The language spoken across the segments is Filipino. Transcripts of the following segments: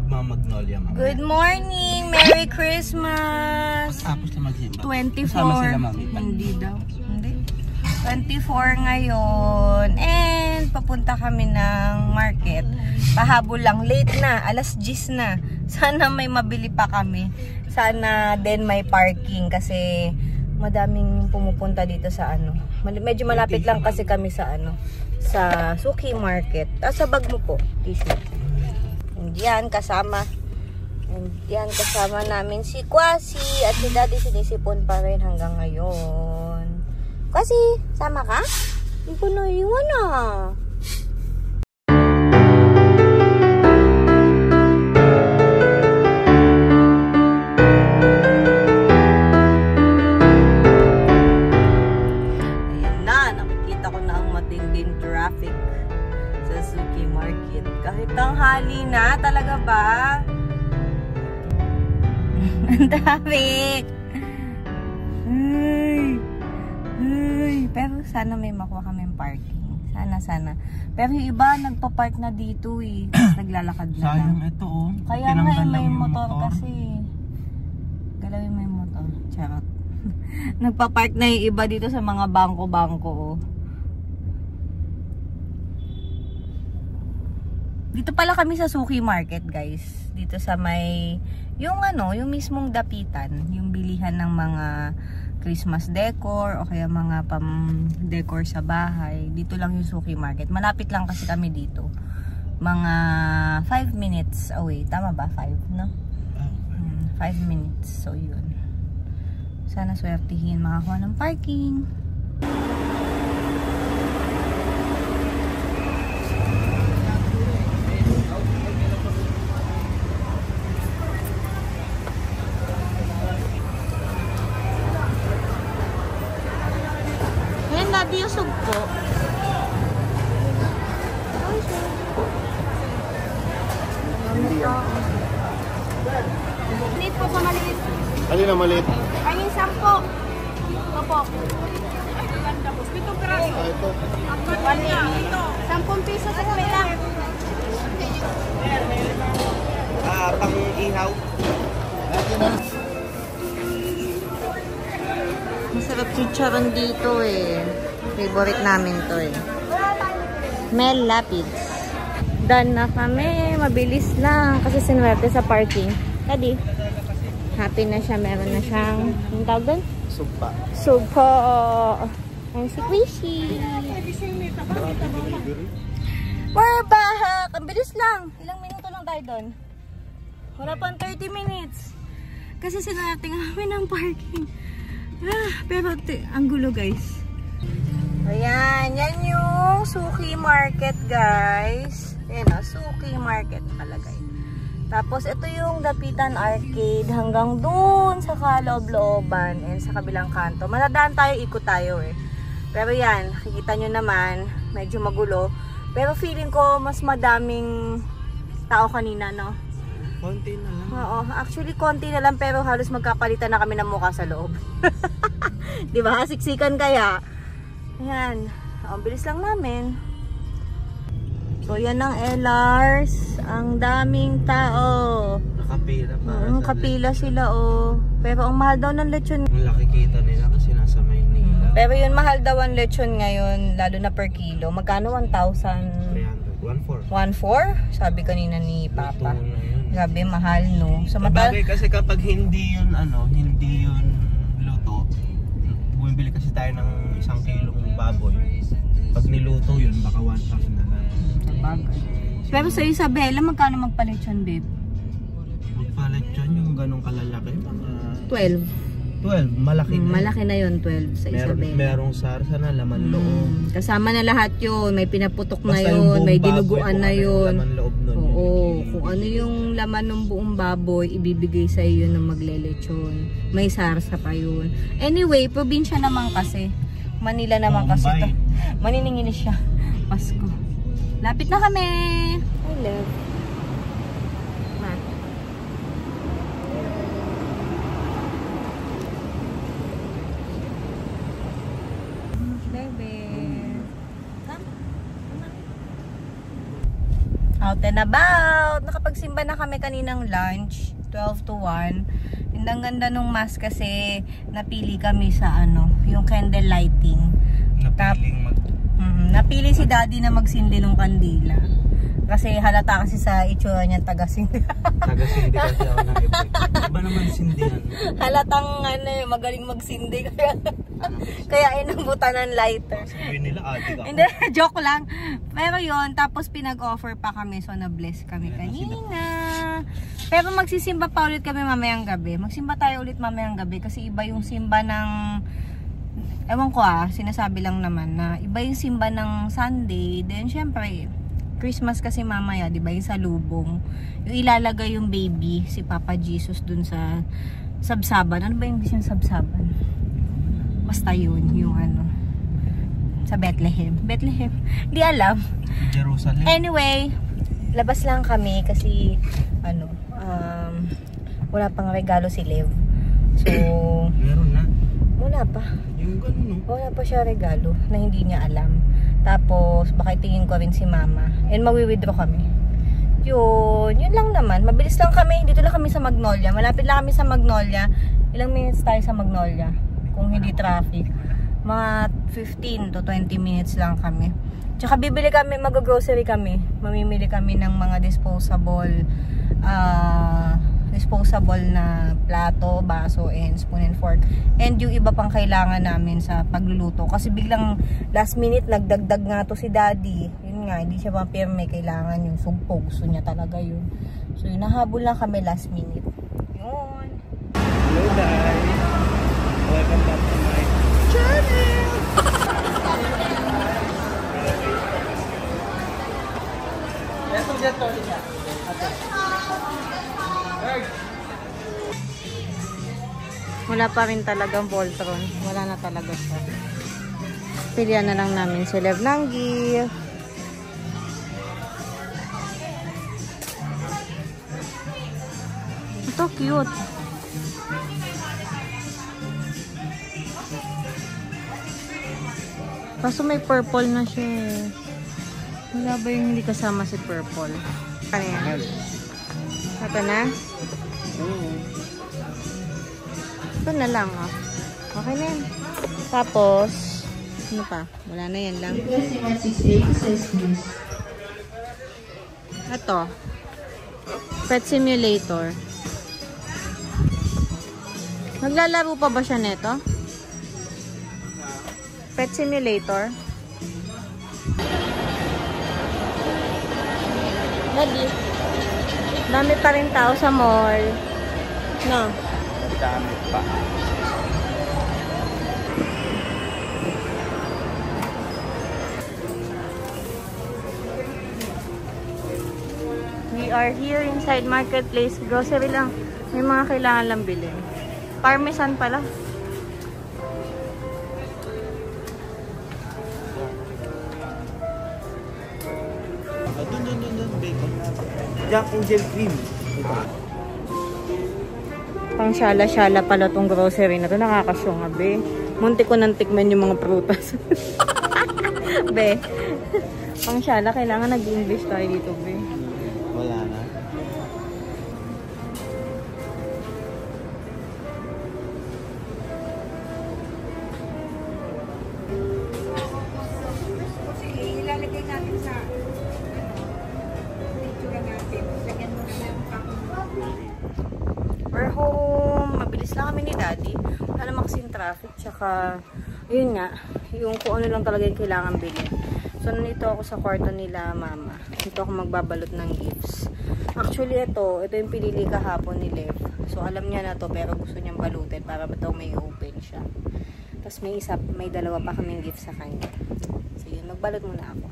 magmamagnolia mamaya. Good morning! Merry Christmas! Tapos na magsimba. 24. Hindi daw. Hindi. 24 ngayon. And papunta kami ng market. Pahabol lang. Late na. Alas 10 na. Sana may mabili pa kami. Sana din may parking kasi madaming pumupunta dito sa ano. Medyo malapit lang kasi kami sa ano. Sa Suki Market. Sa bag mo po. Tissue. And yan kasama. And yan kasama namin si Kwasi. At si Daddy sinisipon pa rin hanggang ngayon. Kwasi, sama ka? Hindi ko naiwan ah. Ayan na, nakikita ko na ang matinding traffic sa Suki Market. Kahit tanghali na, talaga ba? Ang traffic! Pero sana may makuha kaming parking. Sana. Pero yung iba nagpa-park na dito eh. Naglalakad na lang. Sayang ito oh. Kaya nga may motor kasi. Galawin mo yung motor. Charot. Nagpa-park na yung iba dito sa mga bangko-bangko oh. Dito pala kami sa Suki Market guys. Dito sa may yung ano, yung mismong dapitan, yung bilihan ng mga Christmas decor o kaya mga pam-decor sa bahay. Dito lang yung Suki Market. Malapit lang kasi kami dito. Mga 5 minutes away. Tama ba? 5, no? 5 minutes. So, yun. Sana swertihin makakuha ng parking. Daddy, usog po. Maliit po sa maliit. Ano na maliit? Ayun, 10. Opo. 7 piraso. Ito. 10 piso sa kumila. Pang-ihaw. Masarap chicharon dito eh. Favorite namin to eh. Mel Lapids. Done na kami. Mabilis lang. Kasi sinuwerte sa parking. Daddy. Happy na siya. Meron na siyang, yung tawag doon? Sugpa. Sugpo. And si Quishy. We're back. Ang bilis lang. Ilang minuto lang tayo doon. Wala pang 30 minutes. Kasi sinuwerte kami ng parking. Pero ang gulo guys. Ayan, yan yung Suki Market guys. Ayan o, Suki Market palagay. Tapos ito yung Dapitan Arcade hanggang dun sa kaloob-looban and sa kabilang kanto. Manadaan tayo, ikot tayo eh. Pero yan, nakikita nyo naman, medyo magulo. Pero feeling ko mas madaming tao kanina, no? Konti na lang. Oo, actually konti na lang pero halos magkapalitan na kami ng mukha sa loob. Di ba? Siksikan kaya. Ayan. Ang bilis lang namin. So yan ang LRs. Ang daming tao. Nakapila para kapila sila oh. Pero ang mahal daw ng lechon. Ang laki kita nila kasi nasa Maynila. Pero yun mahal daw ang lechon ngayon lalo na per kilo. Magkano? 1,000? 1,400. 1,400? Sabi kanina ni Papa. Grabe, mahal no. Sa Sabagay kasi kapag hindi yun hindi yun luto, bumibili kasi tayo ng 1 kilong baboy. Pag niluto yun, baka 1,000 na lang. Sabagay. Pero sa Isabela, magkano magpalechon, babe? Magpalechon yung ganong kalalaki, mga 12, 12. malaki na. Malaki na yun, 12 sa Isabela. Merong sarsa na, laman loob. Kasama na lahat yun. May pinaputok na yun, may dinuguan na yun. Laman loob nun. Oo, kung ano yung laman ng buong baboy, ibibigay sa iyo ng maglelechon. May sarsa pa yun. Anyway, probinsya naman kasi. Manila naman kasi to. Maniningin siya. Pasko. Lapit na kami. I love. Out and about. Nakapagsimba nagsimba na kami kaninang lunch, 12 to 1. Ang ganda nung mass kasi napili kami sa ano, yung candle lighting. Napili si daddy na magsindi ng kandila. Kasi halata kasi sa itsura niya taga-sindi. Taga-sindi kasi ako ng iba. Iba naman sindihan. Halatang ano, magaling magsindi. Kaya inambutan ng lighter. Sabihin nila, adik ako. Hindi, joke lang. Pero yon, tapos pinag-offer pa kami. So, na-bless kami kanina. Pero magsisimba pa ulit kami mamayang gabi. Magsimba tayo ulit mamayang gabi. Kasi iba yung simba ng... Ewan ko sinasabi lang naman na iba yung simba ng Sunday. Then, syempre, Christmas kasi mamaya, di ba? Yung sa lubong. Yung ilalagay yung baby, si Papa Jesus dun sa sabsaban. Ano ba yung sabsaban? Basta yun, yung ano. Sa Bethlehem. Bethlehem. Di alam. Jerusalem. Anyway, labas lang kami kasi ano, wala pang regalo si Lev. So, meron na. Wala pa. Yung ganun, no? Wala pa siya regalo na hindi niya alam. Tapos, baka itingin ko rin si mama. And mawi-withdraw kami. Yun lang naman. Mabilis lang kami. Dito lang kami sa Magnolia. Malapit lang kami sa Magnolia. Ilang minutes tayo sa Magnolia? Kung hindi traffic. Mga 15 to 20 minutes lang kami. Tsaka bibili kami, mag-grocery kami. Mamimili kami ng mga disposable na plato, baso, and spoon and fork. And yung iba pang kailangan namin sa pagluluto. Kasi biglang last minute, nagdagdag nga to si daddy. Yun nga, hindi siya mapirme. Kailangan yung sugpo. Gusto niya talaga yun. So yun, nahabol lang kami last minute. Yun. Hello guys! Welcome back to my channel! Wala pa rin talagang Voltron. Wala na talaga siya. Pilihan na lang namin si Lev ng gift. Ito cute. Kaso may purple na siya eh. Wala ba yung hindi kasama si purple? Ano yan? Ito na? Ito na lang Okay na yan. Tapos, ano pa? Wala na yan lang. Ito. Pet Simulator. Maglalaro pa ba siya neto? Pet Simulator. Daddy. Dami pa rin tao sa mall. No. Dami pa. We are here inside Marketplace. Grocery lang. May mga kailangan lang bilhin. Parmesan pala. Dun, bacon. Jack Angel cream. Pang syala-syala pala tong grocery na to. Nakakasyong be. Munti ko nang tikman yung mga prutas. Be. Pang syala, kailangan nag-English tayo dito, be. Wala na. Ilalagay natin sa picture natin. Lagyan mo na yung We're home. Mabilis lang kami ni daddy. Wala naman kasing traffic. Tsaka, yun nga, yung kung ano lang talaga yung kailangan bilhin. So, nandito ako sa kwarto nila mama. Dito ako magbabalot ng gifts. Actually, ito yung pinili kahapon ni Lev. So, alam niya na to pero gusto niyang balutin para ba ito may open siya. Tapos may dalawa pa kaming gift sa kanya. So, yun, magbalot muna ako.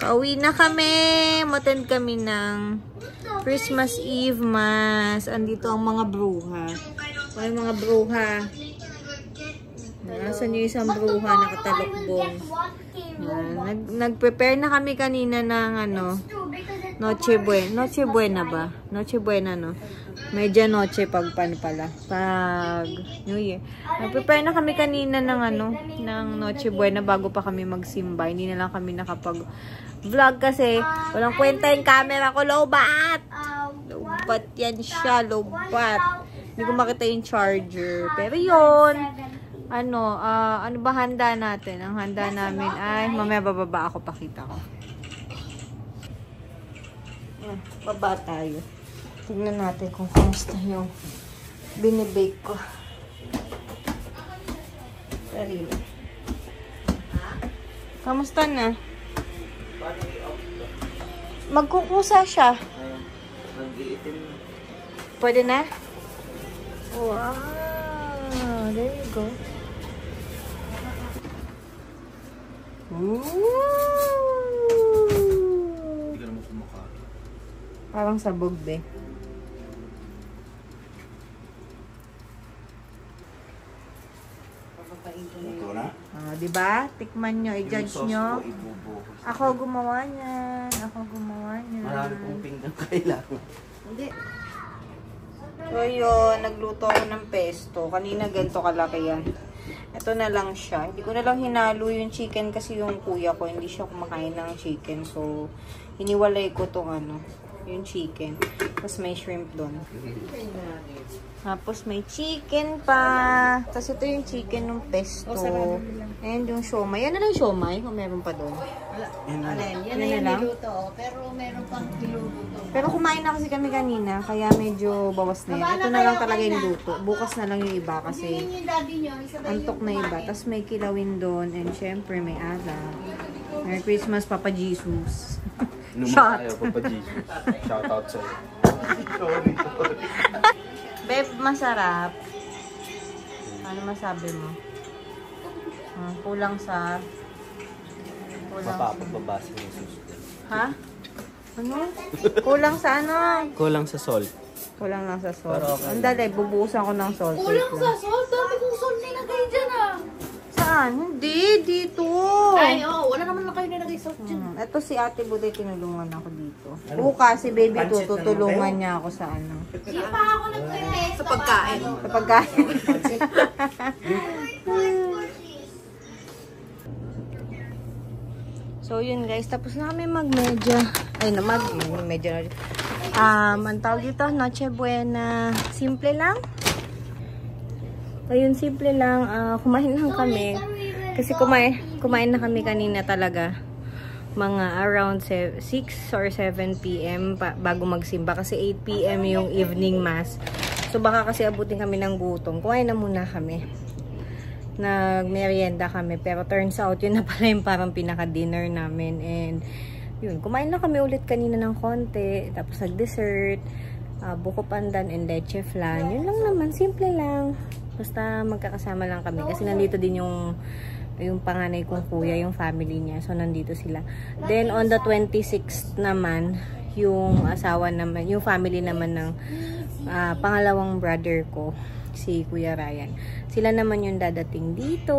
Pauwi na kami. Matend kami ng Christmas Eve Mass. Andito ang mga bruha. Ay, mga bruha. Nasaan yung isang bruha nakatalokbong. Nag-prepare na kami kanina ng ano, Noche Buena. Noche Buena ba? Noche Buena, no? Medya noche pag pan pala. Pag New Year. Nag-prepare na kami kanina ng ano, ng Noche Buena bago pa kami magsimba. Hindi na lang kami nakapag-vlog kasi walang kwenta yung camera ko. Lobat! Lobat yan siya. Lobat. Hindi ko makita yung charger. Pero yun, ano ba handa natin? Ang handa namin ay, mamaya bababa ako, pakita ko. Baba tayo. Tignan natin kung kamusta yung binibake ko. Sarili. Kamusta na? Magkukusa siya. Pwede na? Wow! There you go. Ooh! Parang sabog, be. Diba? Tikman nyo, i-judge nyo. Ako gumawa niyan. Marami kong pinggan kailangan. Hindi. So yun, nagluto ako ng pesto. Kanina ganito kalaki yan. Ito na lang siya. Hindi ko na lang hinalo yung chicken kasi yung kuya ko, hindi siya kumakain ng chicken. So, hiniwalay ko tong ano, yung chicken. Tapos may shrimp doon. Tapos may chicken pa. Tapos ito yung chicken ng pesto. And yung siomay. Yan na lang siomay kung meron pa doon. Yan na yung niluto. Pero meron pang niluluto. Pero kumain na kasi kami kanina. Kaya medyo bawas na yan. Ito na lang talaga yung luto. Bukas na lang yung iba kasi antok na iba. Tapos may kilawin doon. And syempre may ala. Merry Christmas, Papa Jesus. Shot. Papa Jesus. Shout out sa'yo. Beb, masarap. Ano masabi mo? Kulang sa... Mapapababasa yung susunod. Ha? Ano? Kulang sa ano? Kulang sa salt. Kulang lang sa salt. Pero okay. Ang dali, bubuhusan ko ng salt. Kulang sa salt? Dami kong salt nilagay dyan ah. Saan? Hindi, dito. Ay, wala naman lang kayo nilagay salt dyan. Ito si Ate Buday, tinulungan ako dito. Bukas si Baby to, tutulungan niya ako sa ano. Hindi pa ako nag-prepare sa pagkain. Sa pagkain. So, yun guys. Tapos na kami mag-medya. Ay, medya na. Ang tawag dito, Noche Buena. Simple lang. Ayun, simple lang. Kumain lang kami. Kasi kumain na kami kanina talaga. Mga around 6 or 7 p.m. bago magsimba. Kasi 8 p.m. yung evening mass. So, baka kasi abutin kami ng gutom. Kumain na muna kami. Nag-merienda kami. Pero turns out, yun na pala yung parang pinaka-dinner namin. And, yun. Kumain na kami ulit kanina ng konti. Tapos nag-dessert. Buko pandan and leche flan. Yun lang naman. Simple lang. Basta magkakasama lang kami. Kasi nandito din yung panganay kong kuya, yung family niya. So, nandito sila. Then, on the 26th naman, yung asawa naman, yung family naman ng pangalawang brother ko, si Kuya Ryan. Sila naman yung dadating dito.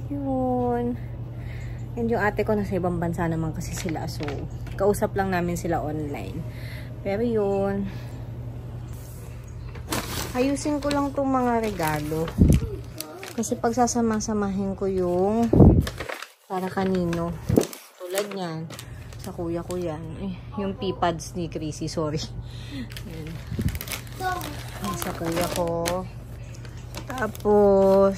Yun. And yung ate ko nasa ibang bansa naman kasi sila. So, kausap lang namin sila online. Pero yun. Ayusin ko lang itong mga regalo. Kasi pagsasama-samahin ko yung para kanino. Tulad niyan. Sa kuya ko yan. Yung P-pads ni Chrissy. Sorry. Sa kuya ko. Tapos,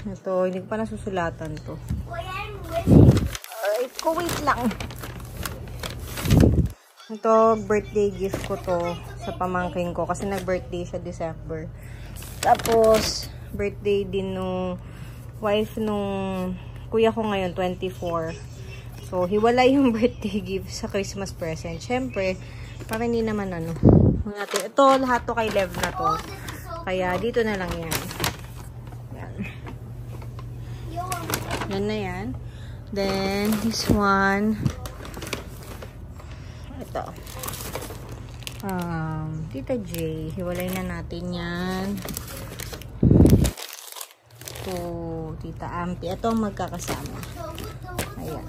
ito, hindi ko pa nasusulatan to. Wait lang. Ito, birthday gift ko to sa pamangkin ko. Kasi nag-birthday siya December. Tapos, birthday din nung wife nung kuya ko ngayon, 24. So, hiwalay yung birthday gift sa Christmas present. Siyempre, para hindi naman ano. Ito, lahat to kay Lev na to. Kaya, dito na lang yan. Yan. Yan na yan. Then, this one. Ito. Tita J. Hiwalay na natin yan. Ito, Tita Ampi. Ito ang magkakasama. Ayan.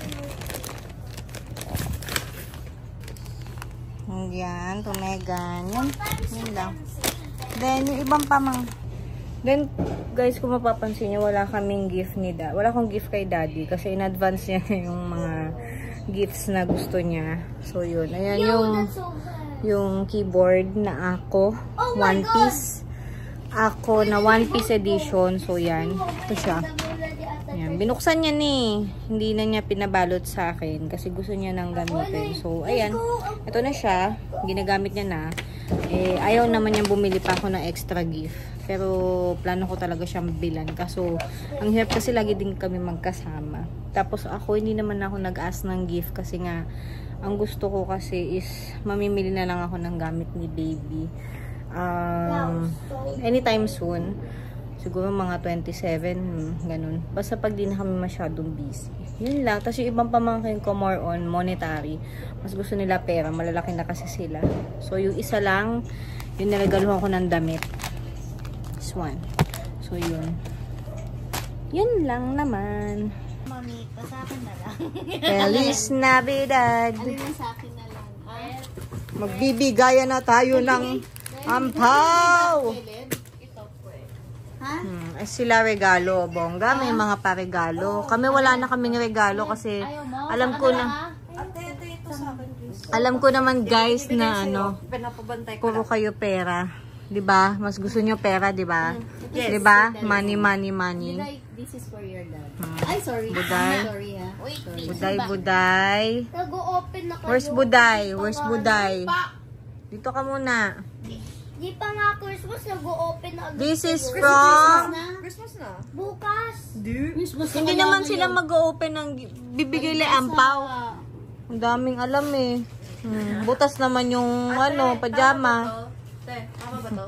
Yan, to Megan. Yan lang. Then, yung ibang pamang. Then, guys, kung mapapansin nyo, wala kaming gift ni Dad. Wala akong gift kay Daddy kasi in advance niya yung mga gifts na gusto niya. So, yun. Ayan yung keyboard na ako. One Piece. Ako na One Piece edition. So, yan. Ito siya. Yan. Binuksan niya ni. Hindi na niya pinabalot sa akin kasi gusto niya nang gamitin. So, ayan. Ito na siya. Ginagamit niya na. Ayaw naman niya bumili pa ako ng extra gift. Pero, plano ko talaga siyang bilan. Kaso, ang hirap kasi lagi din kami magkasama. Tapos, ako, hindi naman ako nag-ask ng gift kasi nga, ang gusto ko kasi is, mamimili na lang ako ng gamit ni baby. Anytime soon. Siguro mga 27, ganun. Basta pag di na kami masyadong busy. Yun lang. Tapos yung ibang pamangkin ko more on monetary. Mas gusto nila pera. Malalaki na kasi sila. So yung isa lang, yung nalagaluhan ko ng damit. This one. So yun. Yun lang naman. Mami, pa sa akin na lang. Feliz Navidad. Alin na sa akin na lang. Magbibigayan na tayo ng ampaw. Ha? Sila regalo, bongga. May mga paregalo. Kami wala na kaming regalo kasi alam ko na. Alam ko naman guys na ano, puro kayo pera. 'Di ba? Mas gusto niyo pera, 'di ba? 'Di ba? Money, money, money. This is for your dad. Ay, sorry. Buday. Sorry ha. Buday, buday. Nag-open na kayo. Where's Buday? Where's Buday? Dito ka muna. Di pa nga Christmas, nag-open na agad. This is kayo. from... Christmas na? Bukas. Christmas Hindi naman sila mag-open ng bibigay lang ampaw. Ang daming alam eh. Butas naman yung ano, pajama. Tama ba to?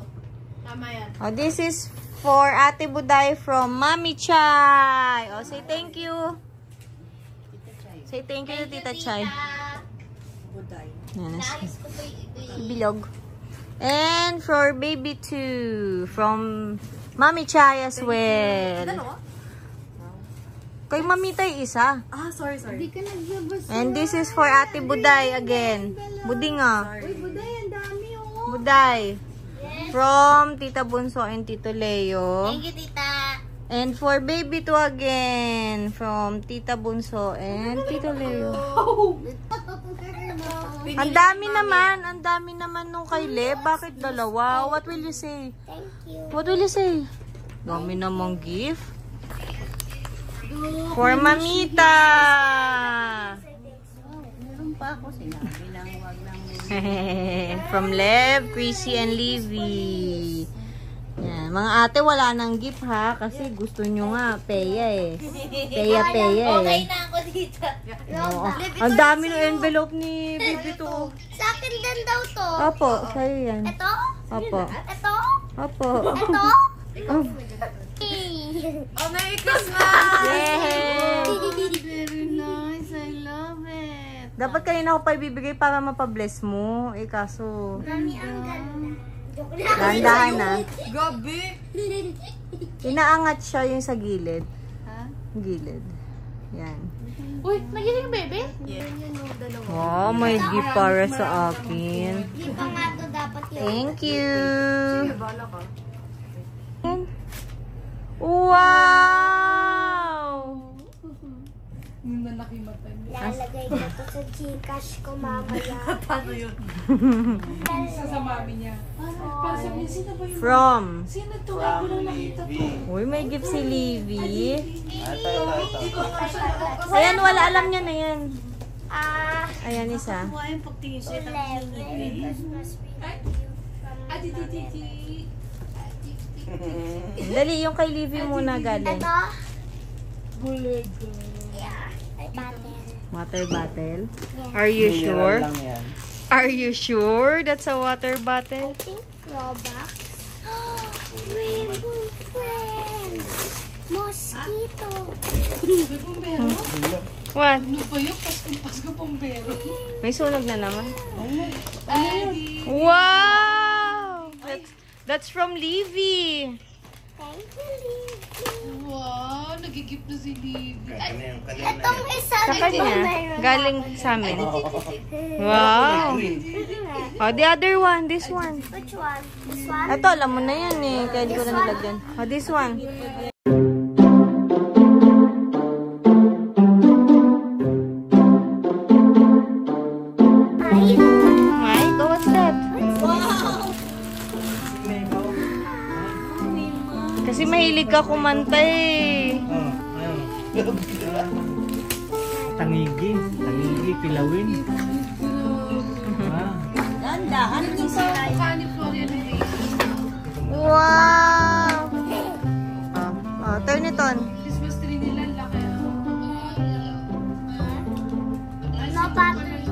Tama yan. Oh, this is for Ate Buday from Mami Chay. Oh, say thank you. Say thank you to Tita Chay. Buday. Yan, Nais ko pa yung bilog. And for baby too, from Mami Chay as well. Kay Mami Tay isa. sorry. Hindi ka nagbabasa. And this is for Ate Buday again. Buding ah. Uy, Buday, ang dami oh. Buday. From Tita Bunso and Tito Leo. Thank you, tita. And for baby too again. From Tita Bunso and Tito Leo. Ang dami naman nung kay Le. Bakit dalawa? What will you say? Thank you. What will you say? Dami namang gift. For Mamita. Meron pa ako sinabi lang, wag lang. From Lev, Chrissy, and Livy. Yan. Mga ate, wala nang gift ha. Kasi gusto nyo nga, peya eh. Peya eh. Okay na ako dito. Oo. Ang dami ng envelope ni Bibi to. Sa akin din daw to. Opo, sa'yo yan. Ito? Opo. Ito? Opo. Ito? Oh. Oh, Merry Christmas! Yay! Very nice. I love it. Dapat kanina ako pa ibibigay para mapabless mo. Eh kaso, Mami, ang ganda. dahan na. Gabi! Inaangat siya yung sa gilid. Ha? Gilid. Yan. Uy, nagising yung bebe? Yeah. Oh, may gift para sa akin. Di pa nga to dapat yun. Thank you. Yan. Wow! Lalagay ko to sa Gcash ko mamaya. Paano yun? Sa mami niya. From. Sino to? Uy, may gift si Livy. Ayan, wala. Alam niya na yan. Ayan, isa. Dali, yung kay Livy muna galing. Ito? Yeah. Water bottle? Are you sure? Are you sure that's a water bottle? I think Robux. Rainbow Friends. Mosquito. What? Ano ba yun? Pasko Pombero. May sunog na naman. Wow! That's from Livy. Thank you, Livy. Wow, nagigip na si Livy. Itong isa Sa kanya, galing sa amin. Wow! Oh, the other one, this one. Which one? This one? Ito, alam mo na yan eh. Kaya di ko na nilagyan. Oh, this one. Mike, oh, what's that? Kasi mahilig ka kumanta eh. Tangigi, pilawin. Wow! Oh, turn it on. Christmas tree nila, laki. No battery.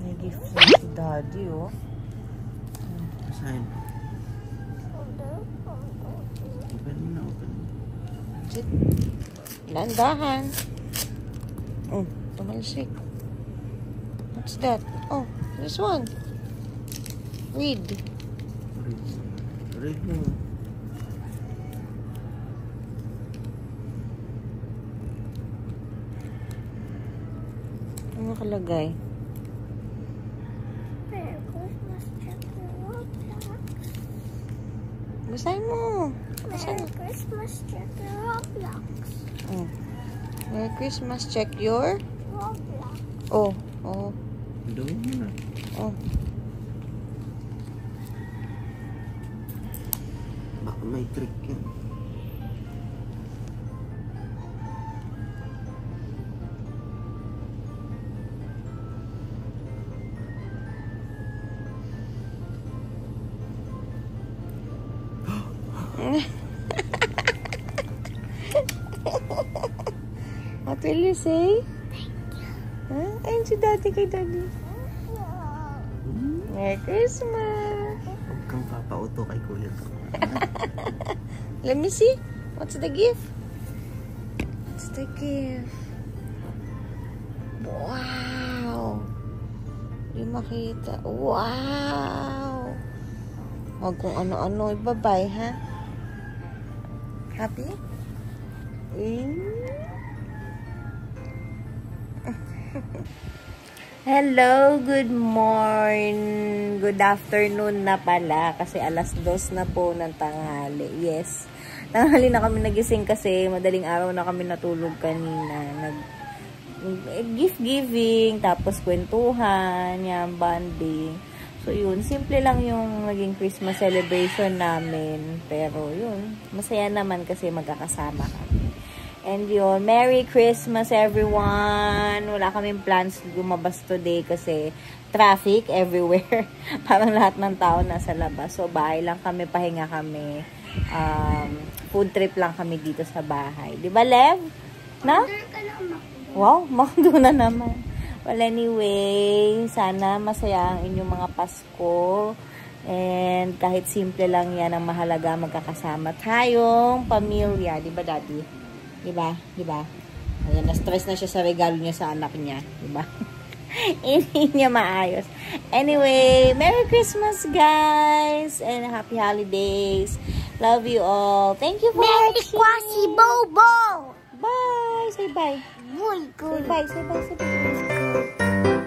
May gift na si Daddy, oh. Saan? Open mo na, open mo. Sit. Landahan. Oh, tumalsik. What's that? Oh, this one. Read. Read mo. Ano nakalagay? Merry Christmas, check your Roblox. Basahin mo. Merry Christmas, check your Roblox. Oh. Merry Christmas. Check your... Roblox. Oh. Oh. Doon mo na. Oh. Baka may trick yan. What will you say? Huh? Ayun si Daddy kay Daddy. Merry Christmas! Huwag kang papauto kay kuya ko. Let me see. What's the gift? What's the gift? Wow! Hindi makita. Wow! Huwag kung ano-ano ibabay, ha? Happy? Hello, good morning, good afternoon na pala kasi alas 2 na po ng tanghali. Yes, tanghali na kami nagising kasi madaling araw na kami natulog kanina. Gift giving, tapos kwentuhan, yan, bonding. So yun, simple lang yung naging Christmas celebration namin. Pero yun, masaya naman kasi magkakasama kami. And yun, Merry Christmas everyone! Wala kaming plans lumabas today kasi traffic everywhere. Parang lahat ng tao nasa labas. So bahay lang kami, pahinga kami. Food trip lang kami dito sa bahay. Di ba, Lev? No? Wow, makdo na naman. Well, anyway, sana masaya ang inyong mga Pasko. And kahit simple lang yan, ang mahalaga magkakasama tayong pamilya. Di ba, Daddy? Diba? Diba? Ayan, na-stress na siya sa regalo niya sa anak niya. Diba? Hindi niya maayos. Anyway, Merry Christmas, guys! And Happy Holidays! Love you all. Thank you for Merry watching! Kwasi Bobo! Bye! Say bye! Muy good. Say bye! Say bye! Say bye!